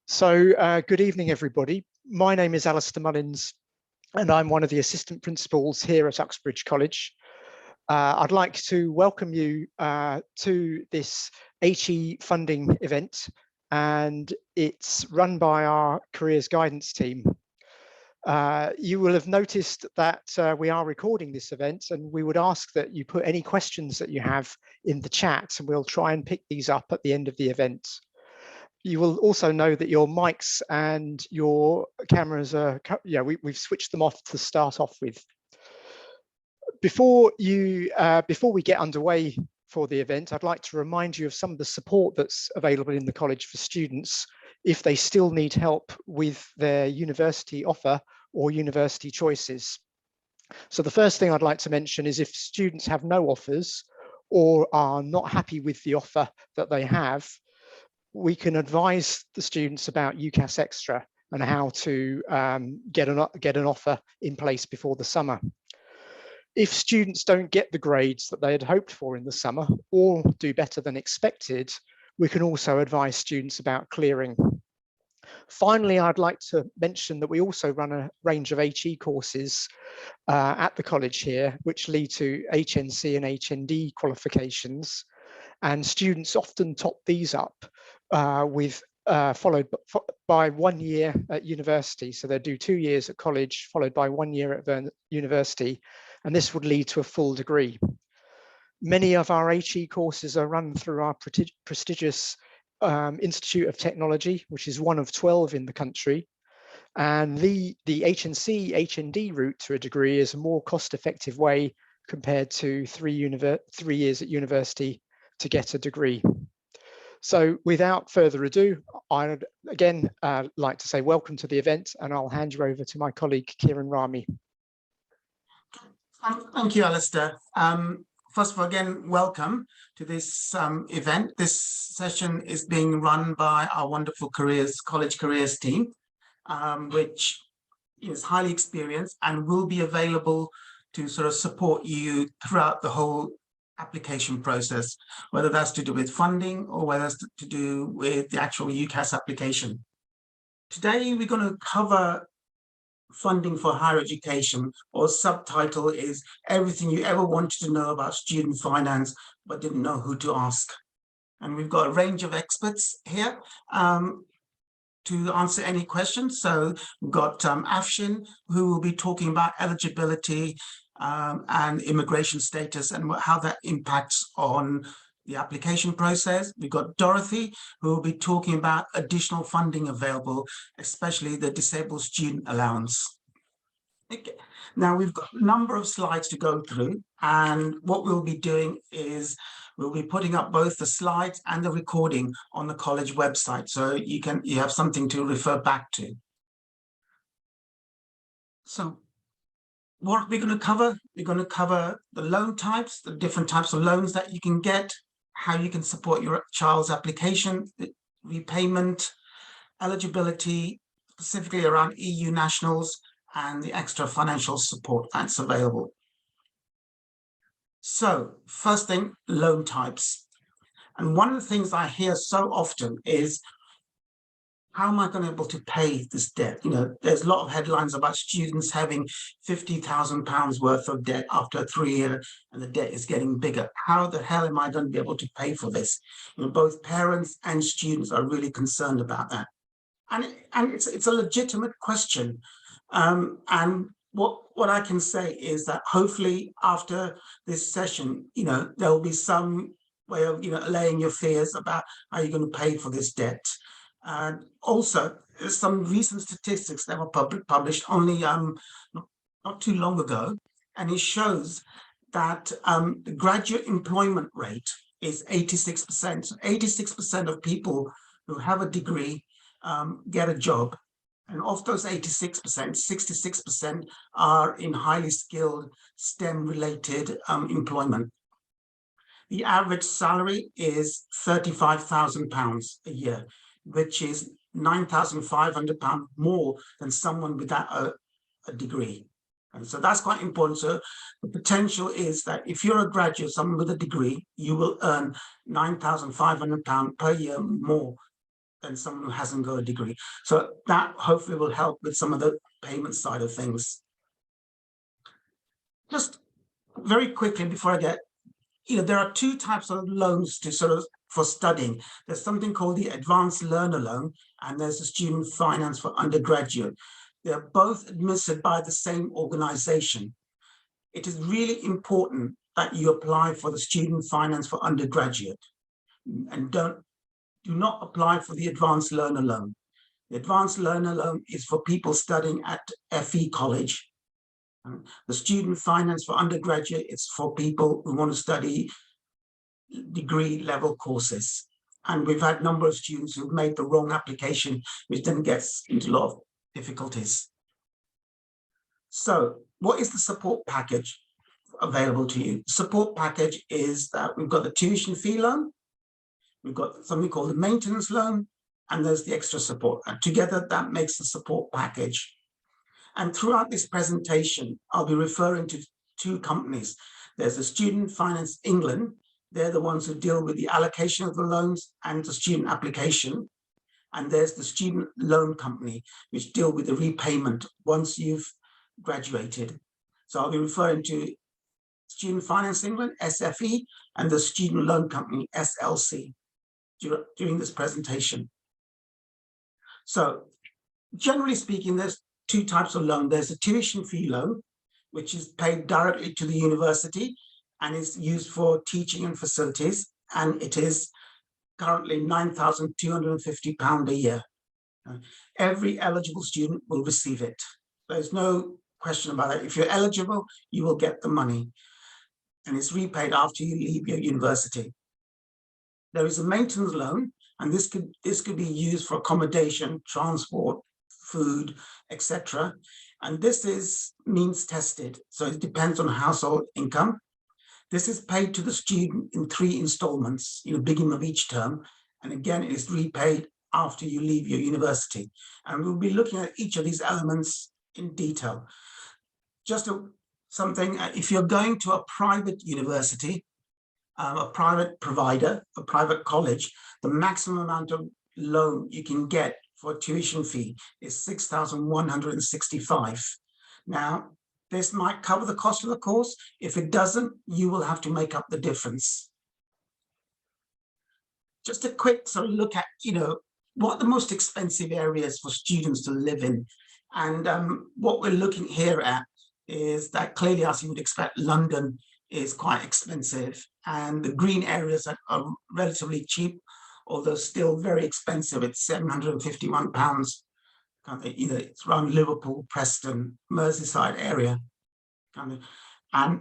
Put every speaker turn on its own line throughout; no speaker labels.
Good evening, everybody. My name is Alistair Mullins, and I'm one of the assistant principals here at Uxbridge College. I'd like to welcome you to this HE funding event, and it's run by our careers guidance team. You will have noticed that we are recording this event, and we would ask that you put any questions that you have in the chat, and we'll try and pick these up at the end of the event. You will also know that your mics and your cameras are, we've switched them off to start off with. Before we get underway for the event, I'd like to remind you of some of the support that's available in the college for students if they still need help with their university offer or university choices. So the first thing I'd like to mention is if students have no offers or are not happy with the offer that they have, we can advise the students about UCAS Extra and how to get an offer in place before the summer. If students don't get the grades that they had hoped for in the summer or do better than expected, we can also advise students about clearing. Finally, I'd like to mention that we also run a range of HE courses at the college here, which lead to HNC and HND qualifications. And students often top these up followed by 1 year at university. So they do 2 years at college, followed by 1 year at university, and this would lead to a full degree. Many of our HE courses are run through our prestigious Institute of Technology, which is one of 12 in the country. And the HNC, HND route to a degree is a more cost-effective way compared to 3 years at university to get a degree. So without further ado, I'd again like to say welcome to the event, and I'll hand you over to my colleague, Kieran Rami.
Thank you, Alistair. First of all, again, welcome to this event. This session is being run by our wonderful college careers team, which is highly experienced and will be available to sort of support you throughout the whole application process, whether that's to do with funding or whether that's to do with the actual UCAS application. Today, we're going to cover funding for higher education, or subtitle is everything you ever wanted to know about student finance but didn't know who to ask. And we've got a range of experts here to answer any questions. So we've got Afshin, who will be talking about eligibility and immigration status and how that impacts on the application process. We've got Dorothy, who will be talking about additional funding available, especially the disabled student allowance. Okay. Now we've got a number of slides to go through, and what we'll be doing is we'll be putting up both the slides and the recording on the college website, so you have something to refer back to. So what we're going to cover, we're going to cover the loan types, the different types of loans that you can get, how you can support your child's application, repayment, eligibility, specifically around EU nationals, and the extra financial support that's available. So first thing, loan types. And one of the things I hear so often is, how am I going to be able to pay this debt? You know, there's a lot of headlines about students having £50,000 worth of debt after 3 years, and the debt is getting bigger. How the hell am I going to be able to pay for this? You know, both parents and students are really concerned about that. And it's a legitimate question. And what I can say is that hopefully after this session, you know, there will be some way of, you know, allaying your fears about how you're going to pay for this debt. And also, there's some recent statistics that were published only not too long ago, and it shows that the graduate employment rate is 86%. So 86% of people who have a degree get a job, and of those 86%, 66% are in highly skilled STEM-related employment. The average salary is £35,000 a year, which is £9,500 more than someone without a degree. And so that's quite important. So the potential is that if you're a graduate, someone with a degree, you will earn £9,500 per year more than someone who hasn't got a degree. So that hopefully will help with some of the payment side of things. Just very quickly before I get, there are two types of loans to for studying. There's something called the Advanced Learner Loan, and there's the Student Finance for Undergraduate. They're both administered by the same organization. It is really important that you apply for the Student Finance for Undergraduate, and do not apply for the Advanced Learner Loan. The Advanced Learner Loan is for people studying at FE College. The Student Finance for Undergraduate is for people who want to study degree level courses. And we've had a number of students who've made the wrong application, which then gets into a lot of difficulties. So what is the support package available to you? The support package is that we've got the tuition fee loan, we've got something called the maintenance loan, and there's the extra support. And together that makes the support package. And throughout this presentation, I'll be referring to two companies. There's the Student Finance England. They're the ones who deal with the allocation of the loans and the student application. And there's the Student Loan Company, which deal with the repayment once you've graduated. So I'll be referring to Student Finance England, SFE, and the Student Loan Company, SLC, during this presentation. So generally speaking, there's two types of loan. There's a tuition fee loan, which is paid directly to the university and is used for teaching and facilities. And it is currently £9,250 a year. Every eligible student will receive it. There's no question about it. If you're eligible, you will get the money. And it's repaid after you leave your university. There is a maintenance loan, and this could be used for accommodation, transport, food, etc. And this is means tested, so it depends on household income. This is paid to the student in 3 installments, beginning of each term, and again it is repaid after you leave your university. And we'll be looking at each of these elements in detail. Just something, if you're going to a private university, a private provider, a private college, the maximum amount of loan you can get for tuition fee is £6,165. Now, this might cover the cost of the course. If it doesn't, you will have to make up the difference. Just a quick sort of look at, what are the most expensive areas for students to live in. And what we're looking here at is that clearly, as you would expect, London is quite expensive, and the green areas are relatively cheap, although still very expensive. It's £751. It's around Liverpool, Preston, Merseyside area. And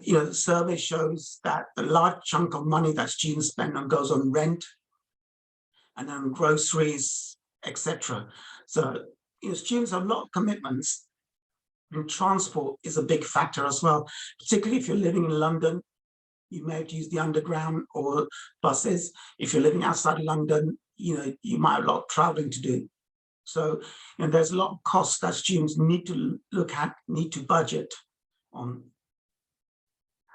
the survey shows that the large chunk of money that students spend on goes on rent and on groceries, etc. So students have a lot of commitments, and transport is a big factor as well, particularly if you're living in London. You may have to use the underground or buses. If you're living outside London, you might have a lot of traveling to do. So there's a lot of costs that students need to look at, need to budget on.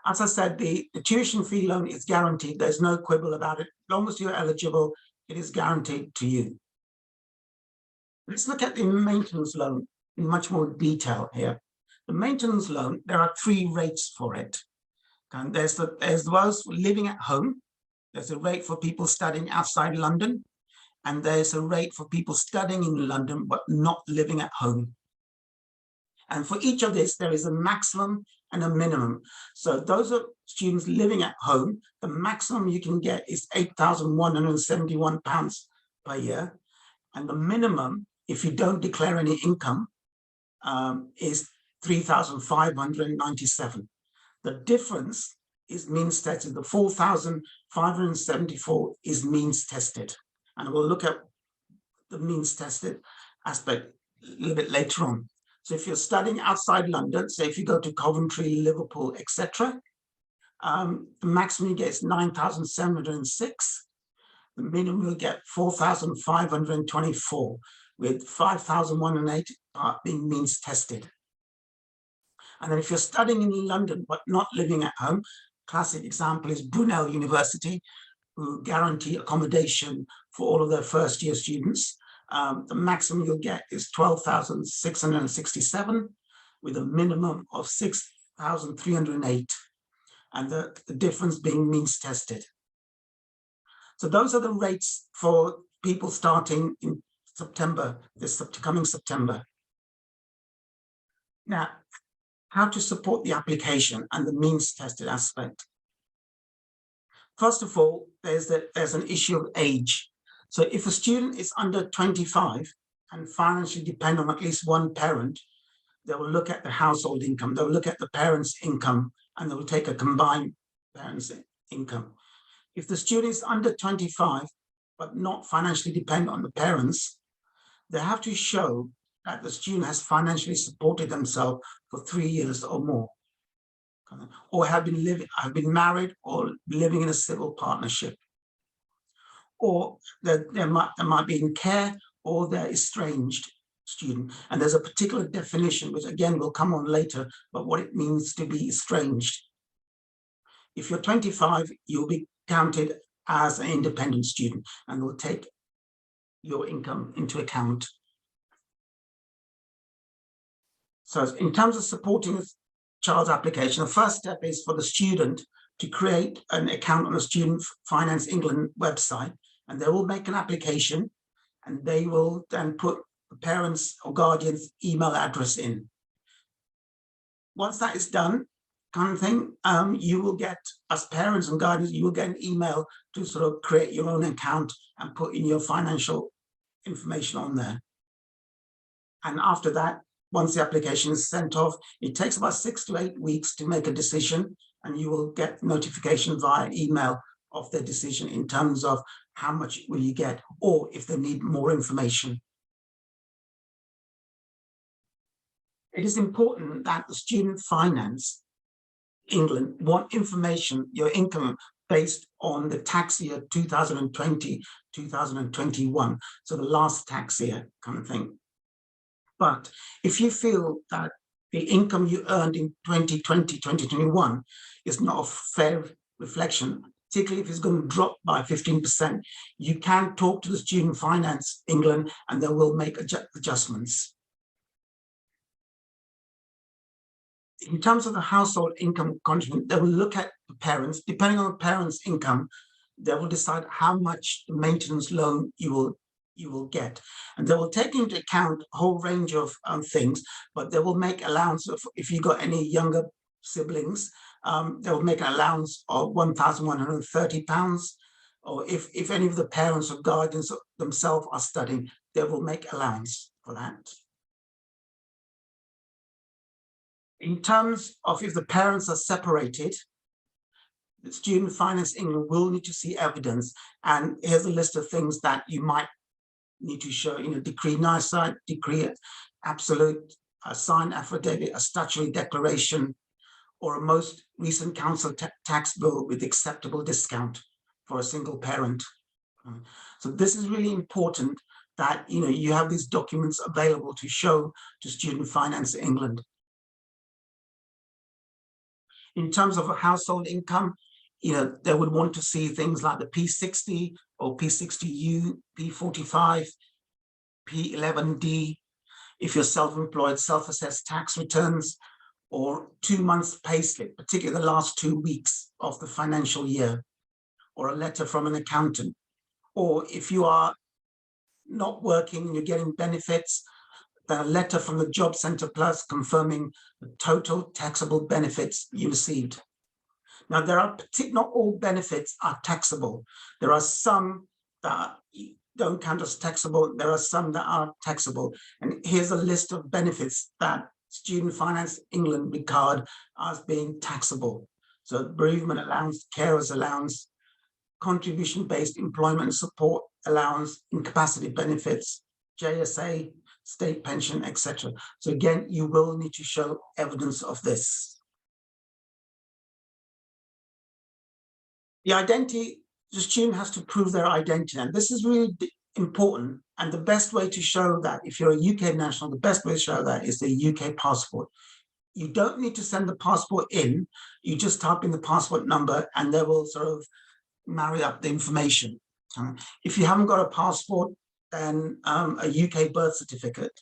As I said, the tuition fee loan is guaranteed. There's no quibble about it. As long as you're eligible, it is guaranteed to you. Let's look at the maintenance loan in much more detail here. The maintenance loan, there are 3 rates for it. And there's those living at home. There's a rate for people studying outside London. And there's a rate for people studying in London, but not living at home. And for each of this, there is a maximum and a minimum. So those are students living at home. The maximum you can get is £8,171 per year. And the minimum, if you don't declare any income, is £3,597. The difference is means tested. The 4,574 is means tested. And we'll look at the means tested aspect a little bit later on. So if you're studying outside London, say if you go to Coventry, Liverpool, etc., the maximum you get is 9,706. The minimum you'll get 4,524, with 5,108 being means tested. And then if you're studying in London but not living at home, classic example is Brunel University, who guarantee accommodation for all of their first year students. The maximum you'll get is 12,667 with a minimum of 6,308, and the difference being means tested. So those are the rates for people starting in September, this coming September. Now, how to support the application and the means tested aspect. First of all, there's an issue of age. So if a student is under 25 and financially depend on at least one parent, they will look at the household income, they'll look at the parents' income, and they will take a combined parents' income. If the student is under 25, but not financially dependent on the parents, they have to show that the student has financially supported themselves for 3 years or more, or have been married or living in a civil partnership, or that they might be in care, or they're estranged student. And there's a particular definition, which again will come on later, but what it means to be estranged. If you're 25, you'll be counted as an independent student and will take your income into account. So in terms of supporting a child's application, the first step is for the student to create an account on the Student Finance England website, and they will make an application, and they will then put the parents' or guardian's email address in. Once that is done, kind of thing, you will get, as parents and guardians, you will get an email to sort of create your own account and put in your financial information on there. And after that, once the application is sent off, it takes about 6 to 8 weeks to make a decision, and you will get notification via email of their decision in terms of how much will you get, or if they need more information. It is important that the Student Finance England want information, your income, based on the tax year 2020, 2021, so the last tax year kind of thing. But if you feel that the income you earned in 2020, 2021 is not a fair reflection, particularly if it's going to drop by 15%, you can talk to the Student Finance England and they will make adjustments. In terms of the household income contribution, they will look at the parents, depending on the parents' income, they will decide how much maintenance loan you will get. And they will take into account a whole range of things, but they will make allowance of, if you got any younger siblings, they will make an allowance of £1,130. Or if any of the parents or guardians themselves are studying, they will make allowance for that. In terms of if the parents are separated, the Student Finance England will need to see evidence. And here's a list of things that you might need to show, decree nisi, decree absolute, a signed affidavit, a statutory declaration, or a most recent council tax bill with acceptable discount for a single parent. So this is really important that you have these documents available to show to Student Finance England. In terms of a household income, they would want to see things like the P60 or P60U, P45, P11D, if you're self-employed, self-assessed tax returns, or 2 months payslip, particularly the last 2 weeks of the financial year, or a letter from an accountant. Or if you are not working and you're getting benefits, then a letter from the Job Centre Plus confirming the total taxable benefits you received. Now, not all benefits are taxable. There are some that don't count as taxable. There are some that are taxable. And here's a list of benefits that Student Finance England regard as being taxable. So bereavement allowance, carers allowance, contribution-based employment support allowance, incapacity benefits, JSA, state pension, etc. So again, you will need to show evidence of this. The identity, the student has to prove their identity, and this is really important. And the best way to show that, if you're a UK national, the best way to show that is the UK passport. You don't need to send the passport in, you just type in the passport number and they will sort of marry up the information. If you haven't got a passport, then a UK birth certificate.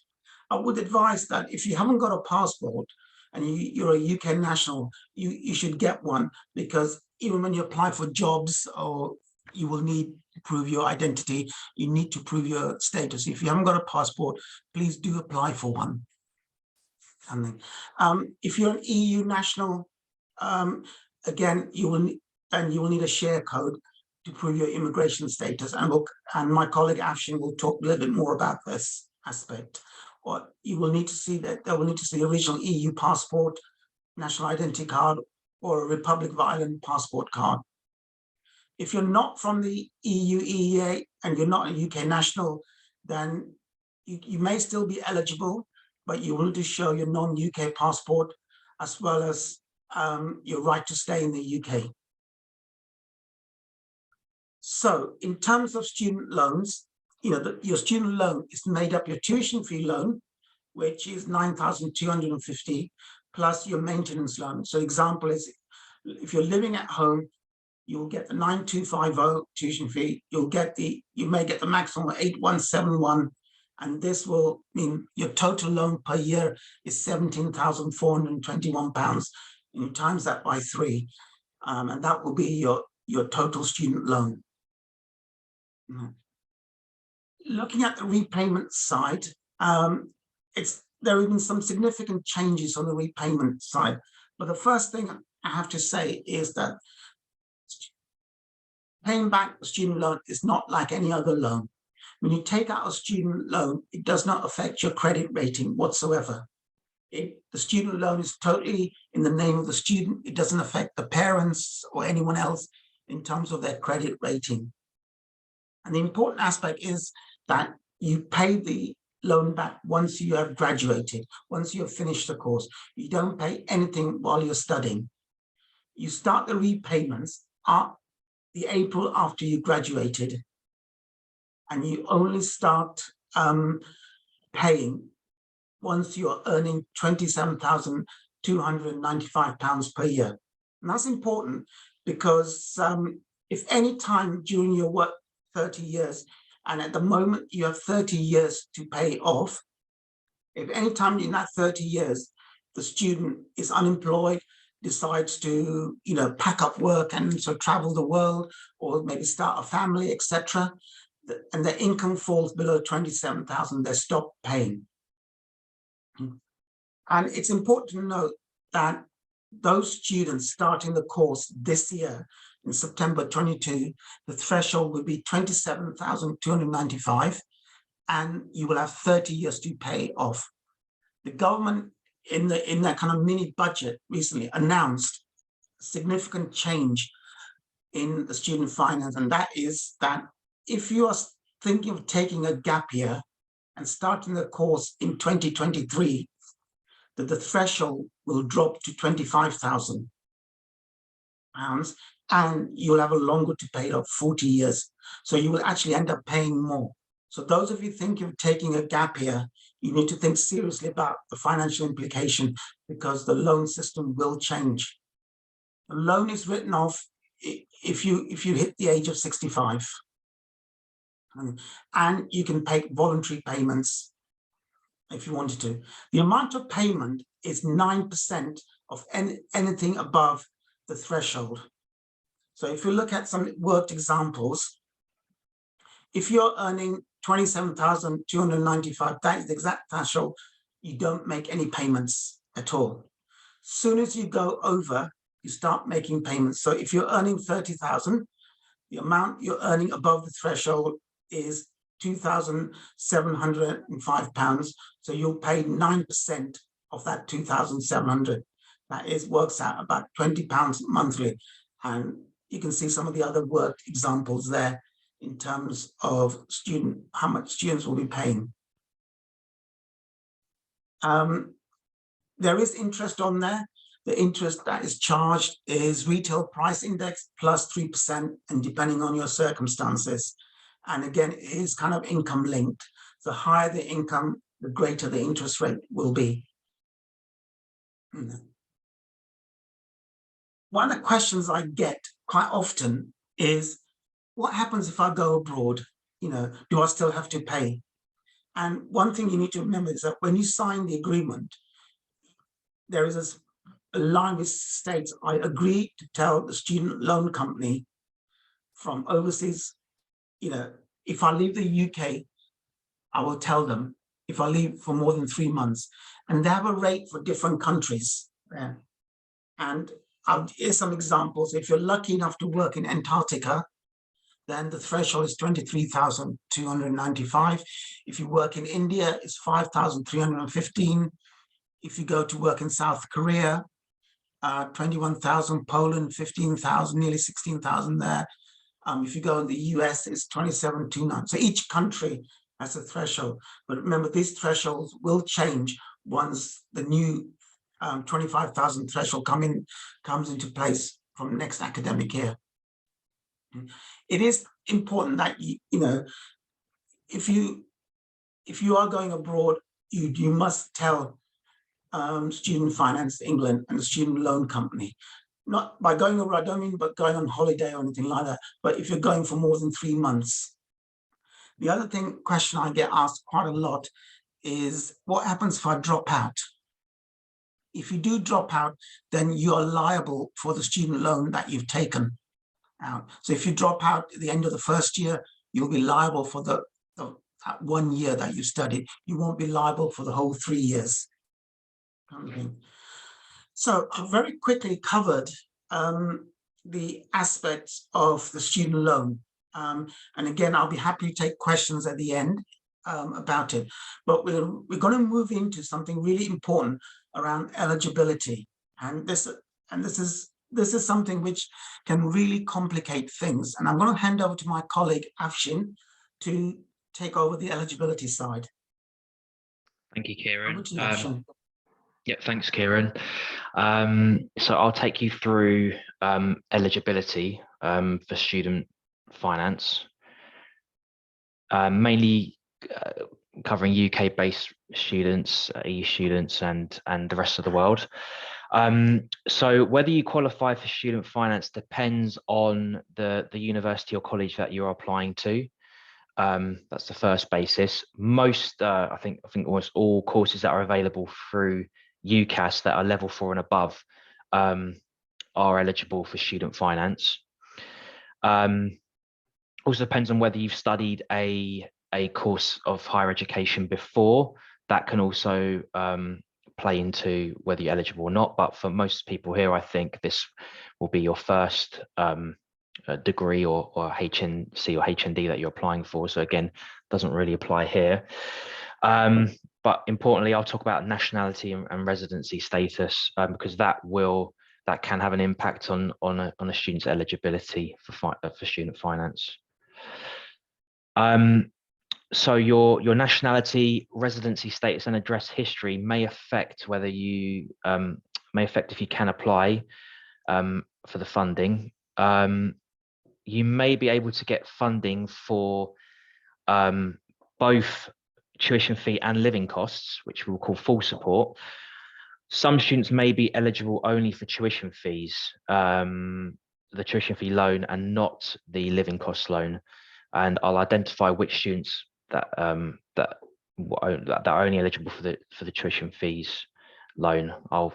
I would advise that if you haven't got a passport and you're a UK national, you should get one, because even when you apply for jobs, or you will need to prove your identity, you need to prove your status. If you haven't got a passport, please do apply for one. If you're an EU national, again, you will need a share code to prove your immigration status, and my colleague Afshin will talk a little bit more about this aspect. Or you will need to see that they will need to see the original EU passport, national identity card, or a Republic of Ireland passport card. If you're not from the EU, EEA, and you're not a UK national, then you may still be eligible, but you will need to show your non-UK passport, as well as your right to stay in the UK. So in terms of student loans, your student loan is made up your tuition fee loan, which is 9,250, plus your maintenance loan. So example is, if you're living at home, you'll get the 9,250 tuition fee. You may get the maximum 8,171, and this will mean your total loan per year is £17,421. You times that by 3, and that will be your total student loan. Looking at the repayment side, there have been some significant changes on the repayment side. But the first thing I have to say is that paying back a student loan is not like any other loan. When you take out a student loan, it does not affect your credit rating whatsoever. The student loan is totally in the name of the student. It doesn't affect the parents or anyone else in terms of their credit rating. And the important aspect is that you pay the loan back once you have graduated, once you have finished the course. You don't pay anything while you're studying. You start the repayments the April after you graduated, and you only start paying once you're earning £27,295 per year. And that's important, because if any time during your work 30 years, and at the moment you have 30 years to pay off, if any time in that 30 years the student is unemployed, decides to pack up work and so travel the world, or maybe start a family, etc., and their income falls below 27,000, they stop paying. And it's important to note that those students starting the course this year in September 22, the threshold will be 27,295, and you will have 30 years to pay off. The government in that kind of mini budget recently announced a significant change in the student finance, and that is that if you are thinking of taking a gap year and starting the course in 2023, that the threshold will drop to £25,000, and you'll have a longer to pay of 40 years. So you will actually end up paying more. So those of you thinking of taking a gap year, you need to think seriously about the financial implication, because the loan system will change. The loan is written off if you hit the age of 65. And you can pay voluntary payments if you wanted to. The amount of payment is 9% of anything above the threshold. So if you look at some worked examples, if you're earning 27,295, that is the exact threshold, you don't make any payments at all. Soon as you go over, you start making payments. So if you're earning 30,000, the amount you're earning above the threshold is £2,705. So you'll pay 9% of that 2,700. That works out about £20 monthly. And you can see some of the other worked examples there in terms of how much students will be paying. There is interest on there. The interest that is charged is retail price index plus 3%, and depending on your circumstances. And again, it is kind of income linked. The higher the income, the greater the interest rate will be. One of the questions I get quite often is what happens if I go abroad? You know, do I still have to pay? And one thing you need to remember is that when you sign the agreement, there is a line which states, I agree to tell the student loan company from overseas, you know, if I leave the UK, I will tell them if I leave for more than 3 months. And they have a rate for different countries. Yeah. And here's some examples. If you're lucky enough to work in Antarctica, then the threshold is 23,295. If you work in India, it's 5,315. If you go to work in South Korea, 21,000, Poland, 15,000, nearly 16,000 there. If you go in the US, it's 27,299. So each country has a threshold. But remember, these thresholds will change once the new 25,000 threshold comes into place from next academic year. It is important that you know, if you are going abroad, you must tell Student Finance England and the student loan company. Not by going abroad, I don't mean but going on holiday or anything like that, but if you're going for more than 3 months. The other question I get asked quite a lot is, what happens if I drop out? If you do drop out, then you are liable for the student loan that you've taken out. So if you drop out at the end of the first year, you'll be liable for that 1 year that you studied. You won't be liable for the whole 3 years. So I've very quickly covered the aspects of the student loan. And again, I'll be happy to take questions at the end about it. But we're going to move into something really important around eligibility. And this is something which can really complicate things. And I'm going to hand over to my colleague Afshin to take over the eligibility side.
Thank you, Kieran.
Over to you, Afshin.
Yeah, thanks, Kieran. So I'll take you through eligibility for student finance, mainly covering UK-based students, EU students, and the rest of the world. So whether you qualify for student finance depends on the university or college that you're applying to. That's the first basis. Most, I think almost all courses that are available through UCAS that are level 4 and above are eligible for student finance. Also depends on whether you've studied a course of higher education before. That can also play into whether you're eligible or not. But for most people here, I think this will be your first degree or HNC or HND that you're applying for. So again, doesn't really apply here. But importantly, I'll talk about nationality and residency status because that can have an impact on a student's eligibility for student finance. So your nationality, residency status, and address history may affect whether you if you can apply for the funding. You may be able to get funding for both tuition fee and living costs, which we'll call full support. Some students may be eligible only for tuition fees, the tuition fee loan, and not the living cost loan. And I'll identify which students that are only eligible for the tuition fees loan. I'll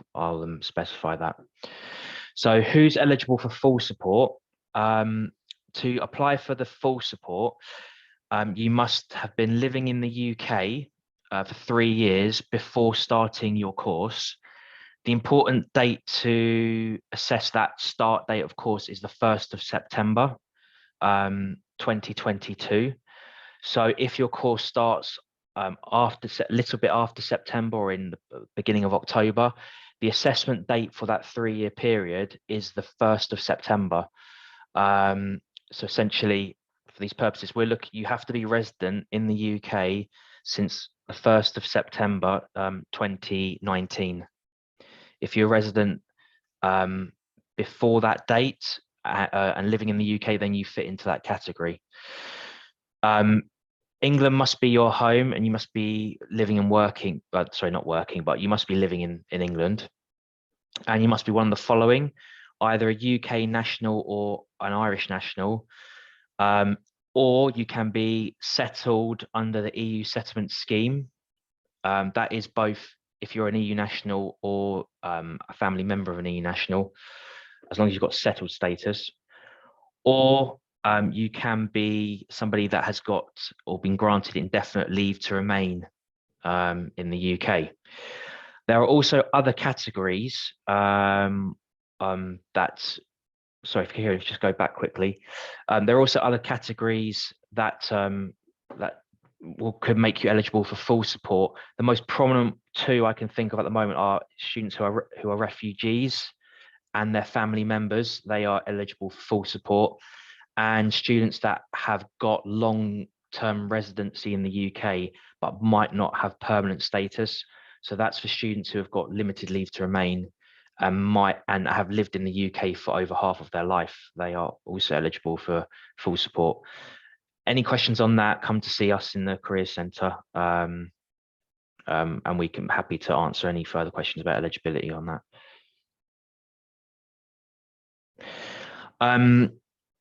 specify that. So who's eligible for full support? To apply for the full support, you must have been living in the UK for 3 years before starting your course. The important date to assess that start date, of course, is the 1st of September 2022. So if your course starts a little bit after September or in the beginning of October, the assessment date for that 3-year period is the 1st of September. So essentially, for these purposes, you have to be resident in the UK since the 1st of September 2019. If you're a resident before that date and living in the UK, then you fit into that category. England must be your home, and you must be living and working, sorry, not working, but you must be living in England. And you must be one of the following: either a UK national or an Irish national, or you can be settled under the EU settlement scheme. That is both if you're an EU national or a family member of an EU national, as long as you've got settled status, or you can be somebody that has got or been granted indefinite leave to remain in the UK. There are also other categories that, sorry, if you can just go back quickly. There are also other categories that could make you eligible for full support. The most prominent two I can think of at the moment are students who are refugees and their family members. They are eligible for full support, and students that have got long-term residency in the UK but might not have permanent status. So that's for students who have got limited leave to remain and have lived in the UK for over half of their life. They are also eligible for full support. Any questions on that, come to see us in the Careers Centre, and we can be happy to answer any further questions about eligibility on that.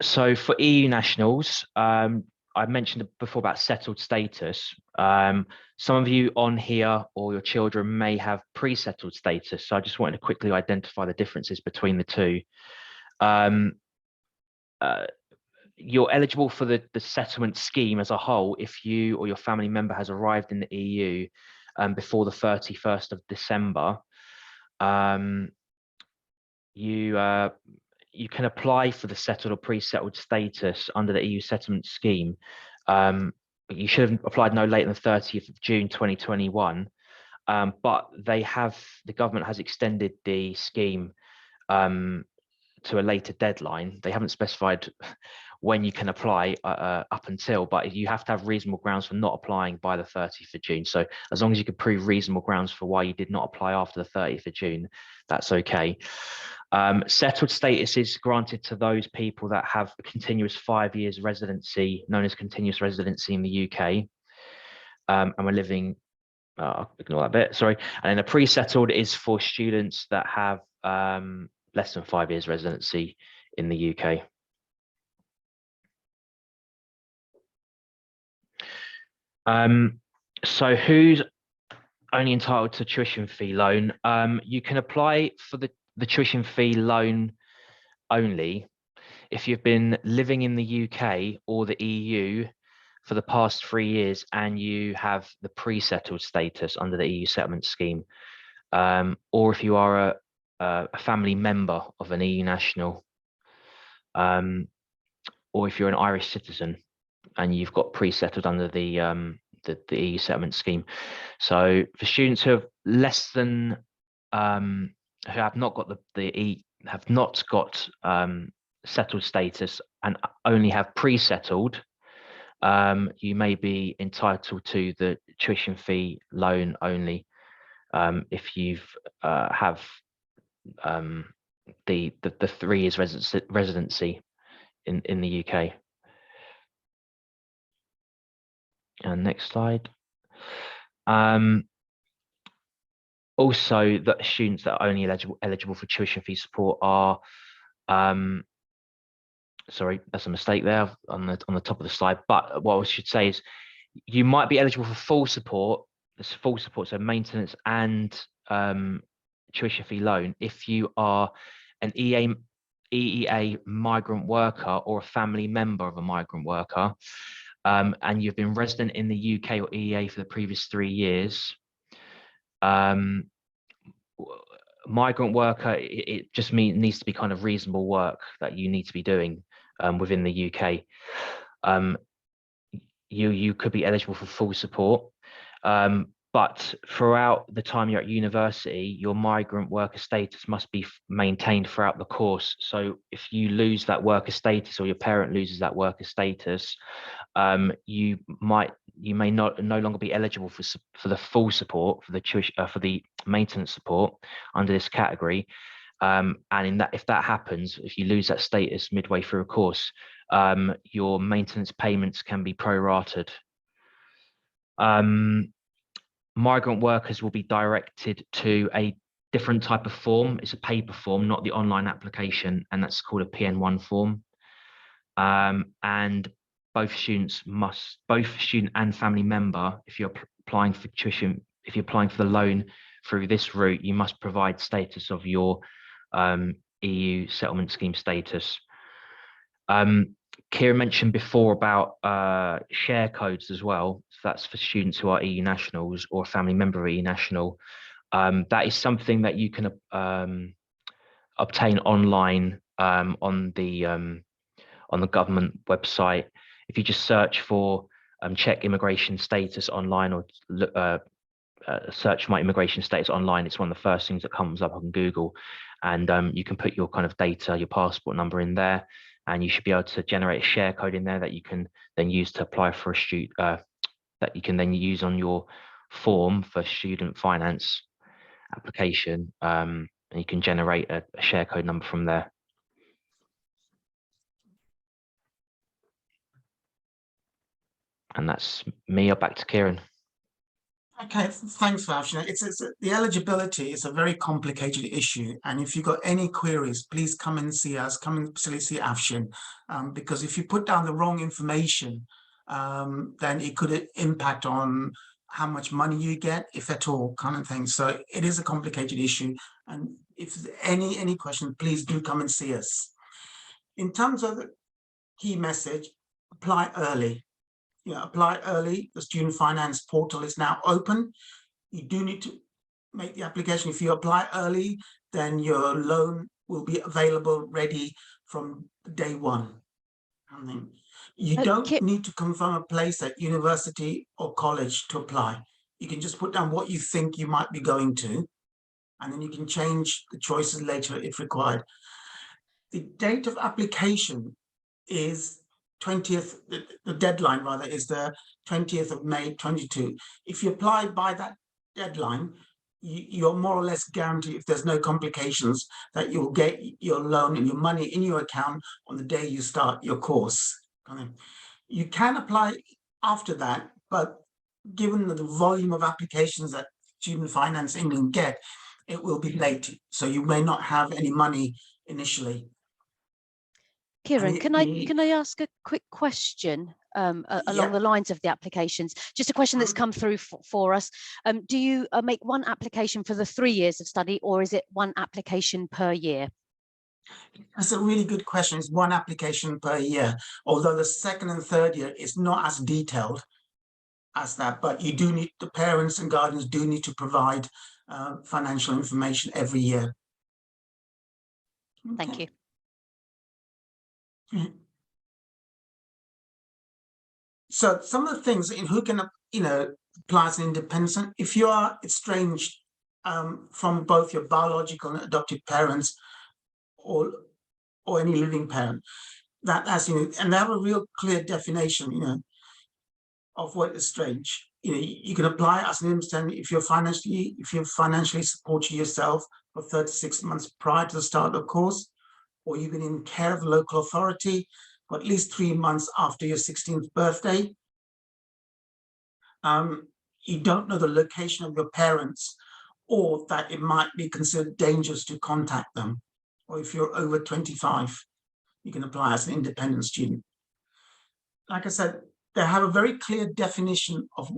So for EU nationals, I mentioned before about settled status. Some of you on here or your children may have pre-settled status. So I just wanted to quickly identify the differences between the two. You're eligible for the settlement scheme as a whole if you or your family member has arrived in the EU before the 31st of December. You can apply for the settled or pre-settled status under the EU settlement scheme. You should have applied no later than 30th of June 2021, but the government has extended the scheme to a later deadline. They haven't specified when you can apply up until, but you have to have reasonable grounds for not applying by the 30th of June. So as long as you can prove reasonable grounds for why you did not apply after the 30th of June, that's okay. Settled status is granted to those people that have a continuous 5 years residency, known as continuous residency in the UK, and we're living, ignore that bit, sorry. And then a pre-settled is for students that have less than 5 years residency in the UK. So who's only entitled to tuition fee loan? You can apply for the tuition fee loan only if you've been living in the UK or the EU for the past 3 years and you have the pre-settled status under the EU settlement scheme, or if you are a family member of an EU national, or if you're an Irish citizen and you've got pre-settled under the EU settlement scheme. So for students who have less than who have not got settled status and only have pre-settled, you may be entitled to the tuition fee loan only if you've have the 3 years residency in the UK. And next slide. Also, the students that are only eligible for tuition fee support are, sorry, that's a mistake there on the top of the slide. But what I should say is, you might be eligible for full support. This full support, so maintenance and tuition fee loan, if you are an EEA migrant worker or a family member of a migrant worker, and you've been resident in the UK or EEA for the previous 3 years. Migrant worker, it just needs to be kind of reasonable work that you need to be doing within the UK. You could be eligible for full support, but throughout the time you're at university, your migrant worker status must be maintained throughout the course. So if you lose that worker status or your parent loses that worker status, you may no longer be eligible for the full support, for the tuition, for the maintenance support under this category. And if that happens, if you lose that status midway through a course, your maintenance payments can be prorated. Migrant workers will be directed to a different type of form. It's a paper form, not the online application, and that's called a PN1 form. And both student and family member, if you're applying for tuition, if you're applying for the loan through this route, you must provide status of your EU settlement scheme status. Kira mentioned before about share codes as well. So that's for students who are EU nationals or a family member of EU national. That is something that you can obtain online on the government website. If you just search for check immigration status online, or search my immigration status online, it's one of the first things that comes up on Google, and you can put your kind of data, your passport number in there, and you should be able to generate a share code in there that you can then use to apply for a student, that you can then use on your form for student finance application, and you can generate a share code number from there. And that's me. Back to Kieran.
Okay, thanks, Vash. The eligibility is a very complicated issue, and if you've got any queries, please come and see us, come and see Afshin, because if you put down the wrong information, then it could impact on how much money you get, if at all, kind of thing. So it is a complicated issue, and if there's any question, please do come and see us. In terms of the key message, apply early. Apply early. The student finance portal is now open. You do need to make the application. If you apply early, then your loan will be available ready from day one. You don't need to confirm a place at university or college to apply. You can just put down what you think you might be going to, and then you can change the choices later if required. The date of application is 20th, the deadline rather is the 20th of May 22. If you apply by that deadline, you're more or less guaranteed, if there's no complications, that you'll get your loan and your money in your account on the day you start your course. You can apply after that, but given the volume of applications that Student Finance England get, it will be late. So you may not have any money initially.
Kieran, can I ask a quick question along the lines of the applications? Just a question that's come through for us. Do you make one application for the 3 years of study, or is it one application per year?
That's a really good question. It's one application per year, although the second and third year is not as detailed as that, but you do need, the parents and guardians do need to provide financial information every year.
Thank you.
So some of the things in who can apply as an independent, if you are estranged from both your biological and adopted parents or any living parent, that's and they have a real clear definition of what is estranged. You can apply as an independent if you're financially supporting yourself for 36 months prior to the start of the course, or you've been in care of the local authority for at least 3 months after your 16th birthday. You don't know the location of your parents, or that it might be considered dangerous to contact them. Or if you're over 25, you can apply as an independent student. Like I said, they have a very clear definition of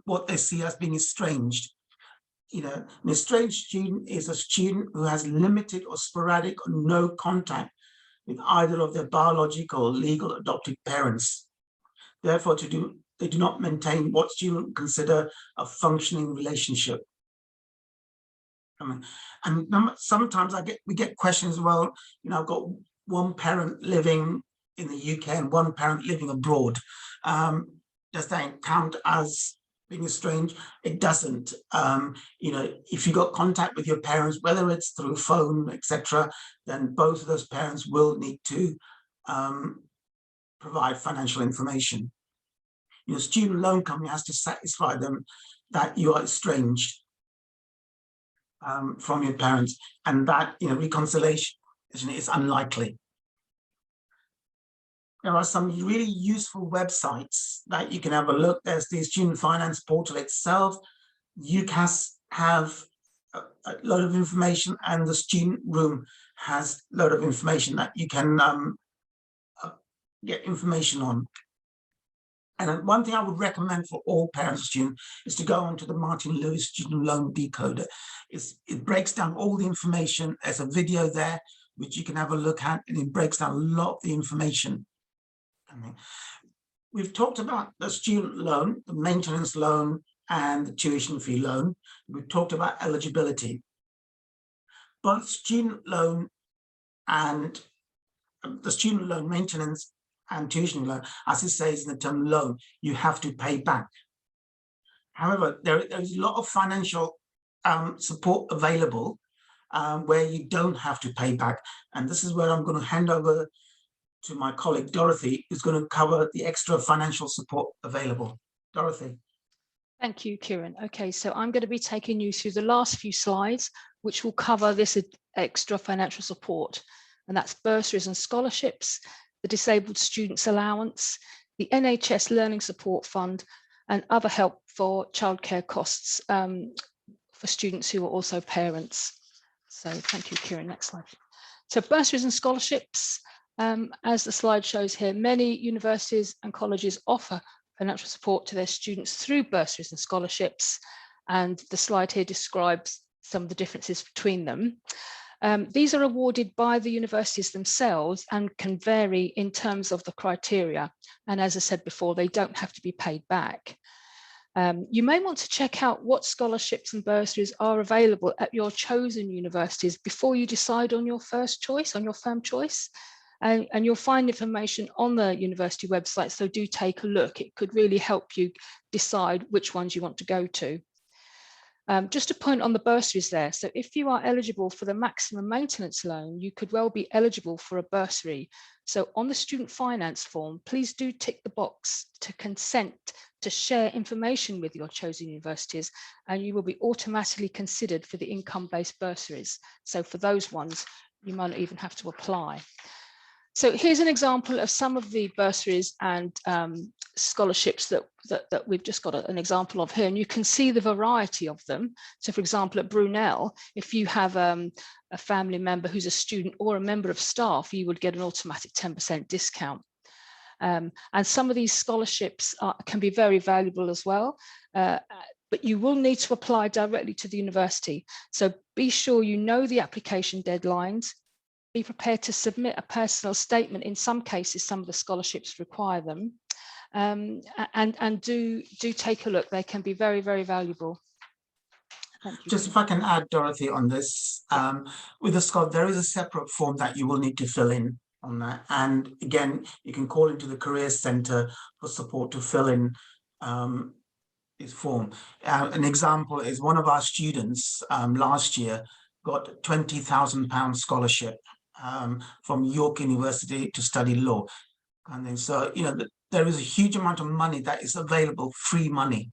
what they see as being estranged. An estranged student is a student who has limited or sporadic or no contact with either of their biological or legal adopted parents. Therefore, they do not maintain what students consider a functioning relationship. And sometimes we get questions, well, I've got one parent living in the UK and one parent living abroad. Does that count as being estranged? It doesn't. If you got contact with your parents, whether it's through phone, etc., then both of those parents will need to provide financial information. Your student loan company has to satisfy them that you are estranged from your parents, and that reconciliation is unlikely. There are some really useful websites that you can have a look. There's the student finance portal itself. UCAS have a lot of information, and the student room has a lot of information that you can get information on. And one thing I would recommend for all parents and students is to go onto the Martin Lewis Student Loan Decoder. It breaks down all the information. There's a video there which you can have a look at, and it breaks down a lot of the information. We've talked about the student loan, the maintenance loan, and the tuition fee loan. We've talked about eligibility. Both student loan and the student loan maintenance and tuition loan, as it says in the term loan, you have to pay back. However, there is a lot of financial support available where you don't have to pay back. And this is where I'm going to hand over to my colleague Dorothy, who's going to cover the extra financial support available. Dorothy.
Thank you, Kieran. Okay, so I'm going to be taking you through the last few slides, which will cover this extra financial support. And that's bursaries and scholarships, the Disabled Students Allowance, the NHS Learning Support Fund, and other help for childcare costs for students who are also parents. So thank you, Kieran. Next slide. So bursaries and scholarships, as the slide shows here, many universities and colleges offer financial support to their students through bursaries and scholarships. And the slide here describes some of the differences between them. These are awarded by the universities themselves and can vary in terms of the criteria. And as I said before, they don't have to be paid back. You may want to check out what scholarships and bursaries are available at your chosen universities before you decide on your first choice, on your firm choice. And you'll find information on the university website, so do take a look. It could really help you decide which ones you want to go to. Just a point on the bursaries there. So if you are eligible for the maximum maintenance loan, you could well be eligible for a bursary. So on the student finance form, please do tick the box to consent to share information with your chosen universities, and you will be automatically considered for the income-based bursaries. So for those ones, you might not even have to apply. So here's an example of some of the bursaries and scholarships that we've just got an example of here, and you can see the variety of them. So for example, at Brunel, if you have a family member who's a student or a member of staff, you would get an automatic 10% discount. And some of these scholarships can be very valuable as well, but you will need to apply directly to the university. So be sure you know the application deadlines. Be prepared to submit a personal statement. In some cases, some of the scholarships require them. And do take a look. They can be very, very valuable. Thank you.
Just if I can add, Dorothy, on this, with the scholarship, there is a separate form that you will need to fill in on that. And again, you can call into the Careers Centre for support to fill in this form. An example is one of our students last year got a £20,000 scholarship from York University to study law. And then, so, you know, there is a huge amount of money that is available, free money.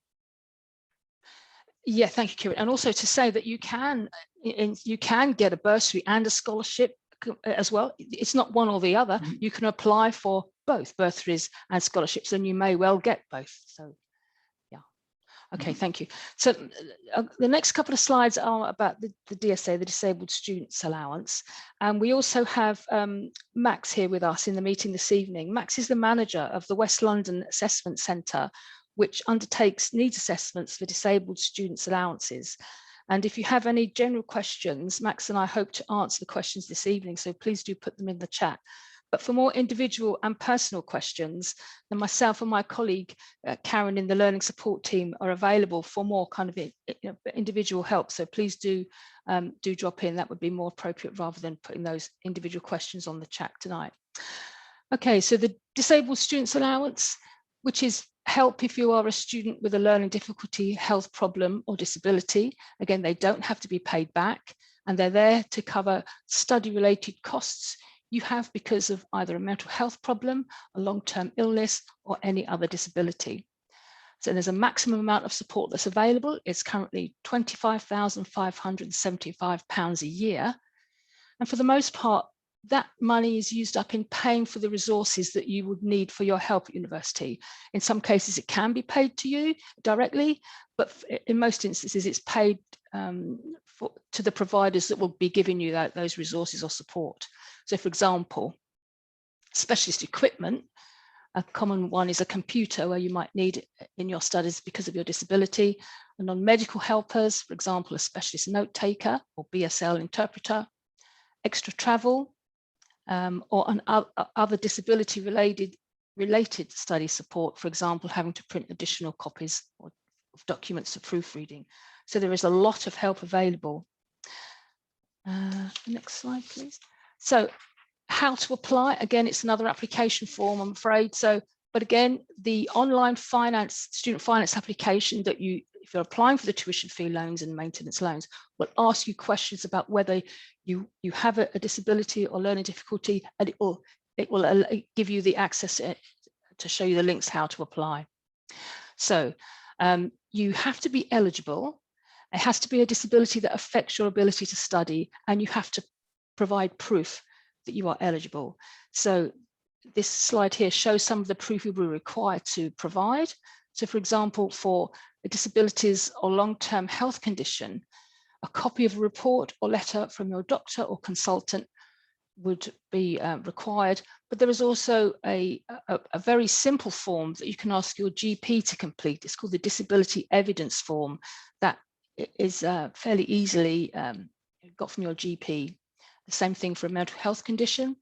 Yeah, thank you, Kieran. And also to say that you can get a bursary and a scholarship as well. It's not one or the other. Mm-hmm. You can apply for both bursaries and scholarships, and you may well get both. So okay, thank you. So the next couple of slides are about the DSA, the Disabled Students Allowance. And we also have Max here with us in the meeting this evening. Max is the manager of the West London Assessment Centre, which undertakes needs assessments for disabled students' allowances. And if you have any general questions, Max and I hope to answer the questions this evening, so please do put them in the chat. But for more individual and personal questions, then myself and my colleague, Karen, in the learning support team are available for more kind of individual help. So please do drop in. That would be more appropriate rather than putting those individual questions on the chat tonight. Okay, so the Disabled Students Allowance, which is help if you are a student with a learning difficulty, health problem or disability. Again, they don't have to be paid back, and they're there to cover study-related costs you have because of either a mental health problem, a long-term illness, or any other disability. So there's a maximum amount of support that's available. It's currently £25,575 a year. And for the most part, that money is used up in paying for the resources that you would need for your help at university. In some cases, it can be paid to you directly, but in most instances, it's paid to the providers that will be giving you those resources or support. So for example, specialist equipment, a common one is a computer where you might need it in your studies because of your disability. And non-medical helpers, for example, a specialist note taker or BSL interpreter, extra travel, or other disability related study support, for example, having to print additional copies of documents for proofreading. So there is a lot of help available. Next slide, please. So how to apply? Again, it's another application form, I'm afraid. So, but again, the online student finance application that if you're applying for the tuition fee loans and maintenance loans, will ask you questions about whether you have a disability or learning difficulty, and it will give you the access to show you the links how to apply. So you have to be eligible. It has to be a disability that affects your ability to study, and you have to provide proof that you are eligible. So this slide here shows some of the proof you will be required to provide. So for example, for disabilities or long-term health condition, a copy of a report or letter from your doctor or consultant would be required. But there is also a very simple form that you can ask your GP to complete. It's called the Disability Evidence Form, that is fairly easily got from your GP. The same thing for a mental health condition.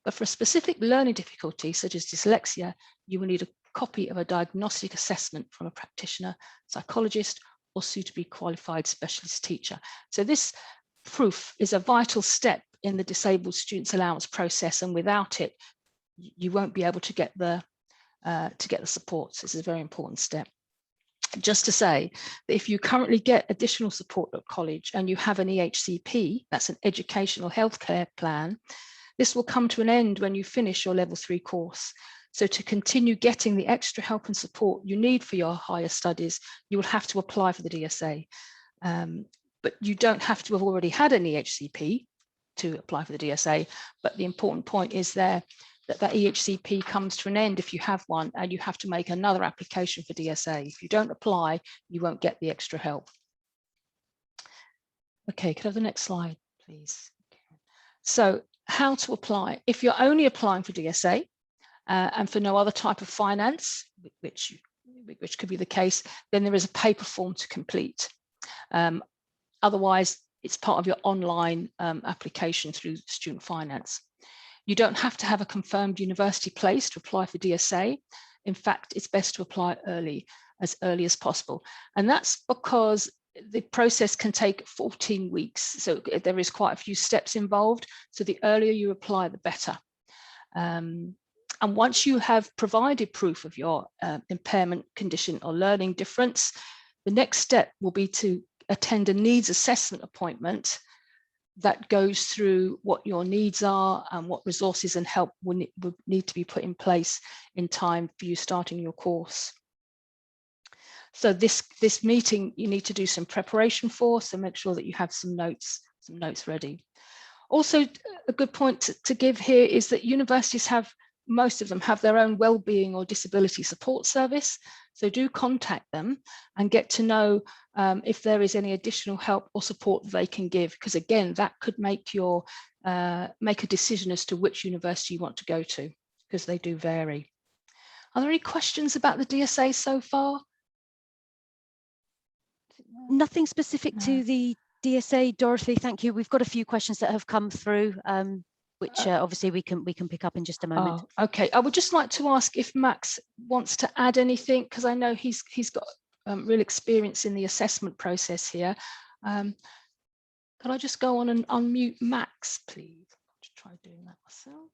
But for a specific learning difficulty, such as dyslexia, you will need a copy of a diagnostic assessment from a practitioner, psychologist, or suitably qualified specialist teacher. So this proof is a vital step in the disabled students allowance process, and without it, you won't be able to get the support. So this is a very important step. Just to say that if you currently get additional support at college and you have an EHCP, that's an educational healthcare plan, this will come to an end when you finish your level 3 course. So to continue getting the extra help and support you need for your higher studies, you will have to apply for the DSA. But you don't have to have already had an EHCP to apply for the DSA. But the important point is there that EHCP comes to an end if you have one, and you have to make another application for DSA. If you don't apply, you won't get the extra help. Okay, could I have the next slide, please? So how to apply? If you're only applying for DSA and for no other type of finance, which could be the case, then there is a paper form to complete. Otherwise, it's part of your online application through student finance. You don't have to have a confirmed university place to apply for DSA. In fact, it's best to apply as early as possible. And that's because the process can take 14 weeks. So there is quite a few steps involved. So the earlier you apply, the better. And once you have provided proof of your impairment, condition, or learning difference, the next step will be to attend a needs assessment appointment that goes through what your needs are and what resources and help would need to be put in place in time for you starting your course. So this meeting you need to do some preparation for, so make sure that you have some notes ready. Also, a good point to give here is that universities most of them have their own well-being or disability support service. So do contact them and get to know if there is any additional help or support they can give, because again, that could make a decision as to which university you want to go to, because they do vary. Are there any questions about the DSA so far?
Nothing specific to the DSA, Dorothy, thank you. We've got a few questions that have come through, which obviously we can pick up in just a moment.
Okay, I would just like to ask if Max wants to add anything, because I know he's got real experience in the assessment process here. Can I just go on and unmute Max, please? I'll just try doing that myself.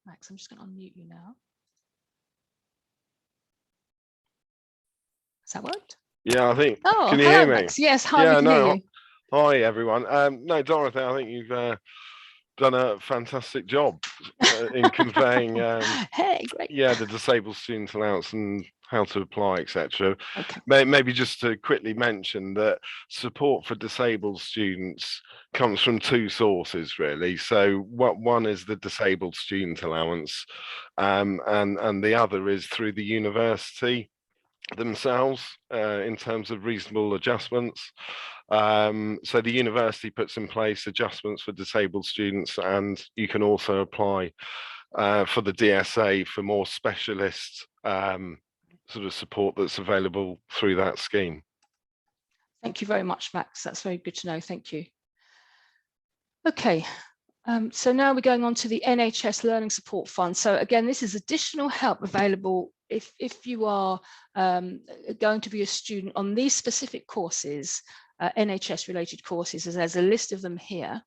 Max, I'm just going to unmute you now. Has that worked?
Yeah, I think.
Oh,
can you hear me?
Max. Yes, hi, we can hear you.
Hi, everyone. No, Dorothy, I think you've done a fantastic job in conveying
hey, great.
yeah, the disabled student allowance and how to apply, etc.
Okay.
Maybe just to quickly mention that support for disabled students comes from two sources, really. So one is the Disabled Student Allowance, and the other is through the university themselves, in terms of reasonable adjustments. So the university puts in place adjustments for disabled students, and you can also apply for the DSA for more specialist sort of support that's available through that scheme.
Thank you very much, Max. That's very good to know. Thank you. Okay, so now we're going on to the NHS Learning Support Fund. So again, this is additional help available if you are going to be a student on these specific courses, NHS related courses, as there's a list of them here.